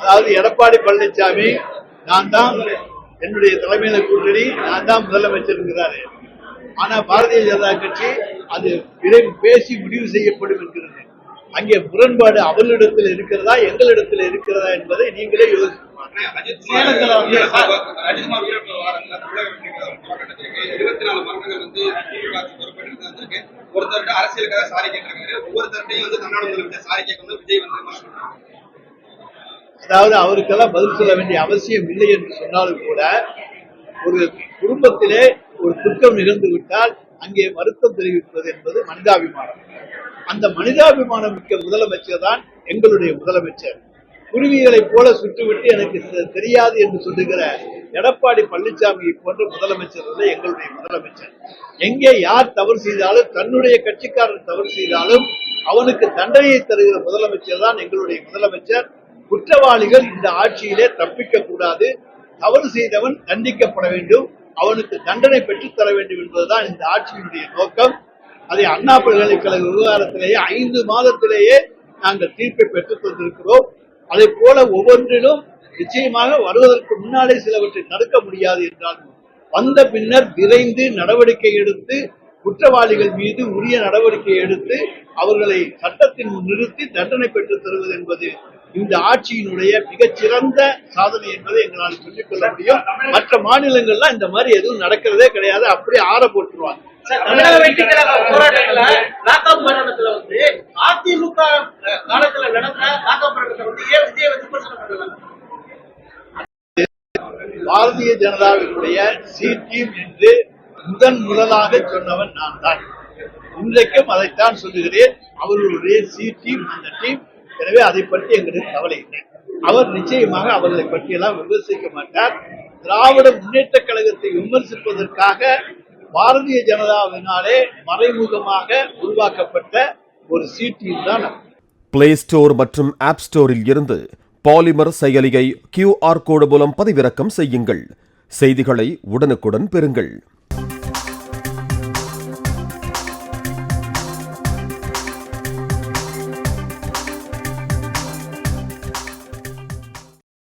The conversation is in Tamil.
அதாவது எடப்பாடி பழனிசாமி நான் தான் என்னுடைய தலைமையில கூட்டணி, நான் தான் முதலமைச்சர் என்கிறாரு. ஆனா பாரதிய ஜனதா கட்சி அது பேசி முடிவு செய்யப்படும் என்கிறது. அங்கே முரண்பாடு அவர்களிடத்தில் இருக்கிறதா எங்களிடத்தில் இருக்கிறதா என்பதை நீங்களே யோசிக்கணும். அதாவது அவருக்கெல்லாம் பதில் சொல்ல வேண்டிய அவசியம் இல்லை என்று சொன்னாலும் கூட, ஒரு குடும்பத்திலே ஒரு குற்றம் நிகழ்ந்து விட்டால் அங்கே வருத்தம் தெரிவிப்பது என்பது மனிதாபிமானம். அந்த மனிதாபிமானம் மிக்க முதலமைச்சர் தான் எங்களுடைய முதலமைச்சர். குருவிகளைப் போல சுட்டுவிட்டு எனக்கு தெரியாது என்று சொல்லுகிற எடப்பாடி பழனிசாமியை போன்ற முதலமைச்சர் எங்களுடைய முதலமைச்சர். எங்கே யார் தவறு செய்தாலும், தன்னுடைய கட்சிக்காரர் தவறு செய்தாலும் அவனுக்கு தண்டனையை தருகிற முதலமைச்சர் தான் எங்களுடைய முதலமைச்சர். குற்றவாளிகள் இந்த ஆட்சியிலே தப்பிக்க கூடாது. தவறு செய்தவன் தண்டிக்கப்பட வேண்டும், அவனுக்கு தண்டனை பெற்றுத்தர வேண்டும் என்பதுதான் இந்த ஆட்சியினுடைய நோக்கம். அதை அண்ணா பல்கலைக்கழக விவகாரத்திலேயே 5 மாதத்திலேயே நாங்கள் தீர்ப்பை பெற்றுத் தந்திருக்கிறோம். அதை போல ஒவ்வொன்றிலும் நிச்சயமாக வருவதற்கு முன்னாலே சிலவற்றை தடுக்க முடியாது என்றாலும் வந்த பின்னர் விரைந்து நடவடிக்கை எடுத்து குற்றவாளிகள் மீது உரிய நடவடிக்கை எடுத்து அவர்களை சட்டத்தின் முன் நிறுத்தி தண்டனை பெற்றுத் தருவது என்பது இந்த ஆட்சியினுடைய மிகச்சிறந்த சாதனை என்பதை எங்களால் சொல்லிக் கொள்ள முடியும். மற்ற மாநிலங்கள்லாம் இந்த மாதிரி எதுவும் நடக்கிறதே கிடையாது, அப்படியே ஆற போட்டுருவாங்க. தமிழக வெற்றிக்கழக போராட்டத்துல லாக்அப் போராட்டத்துல அதிமுக காலத்துல நடந்த லாக்அப் போராட்டத்தை ஏன் விஜய் விமர்சனம் பாரதிய ஜனதாவினுடைய சி டீம் என்று முதலாக சொன்னவன் நான் தான். இன்றைக்கும் அதைத்தான் சொல்லுகிறேன். அவர்களுடைய சி டீம் அந்த டீம். எனவே அதை பற்றி எங்களுக்கு கவலை இல்லை. அவர் நிச்சயமாக அவர்களை பற்றியெல்லாம் விமர்சிக்க மாட்டார். திராவிட முன்னேற்ற கழகத்தை விமர்சிப்பதற்காக பாரதிய ஜனதாவினாலே மறைமுகமாக உருவாக்கப்பட்ட ஒரு சி டீம் தான். பிளே ஸ்டோர் மற்றும் ஆப் ஸ்டோரில் இருந்து பாலிமர் செயலியை QR கோடு மூலம் பதிவிறக்கம் செய்யுங்கள். செய்திகளை உடனுக்குடன் பெறுங்கள்.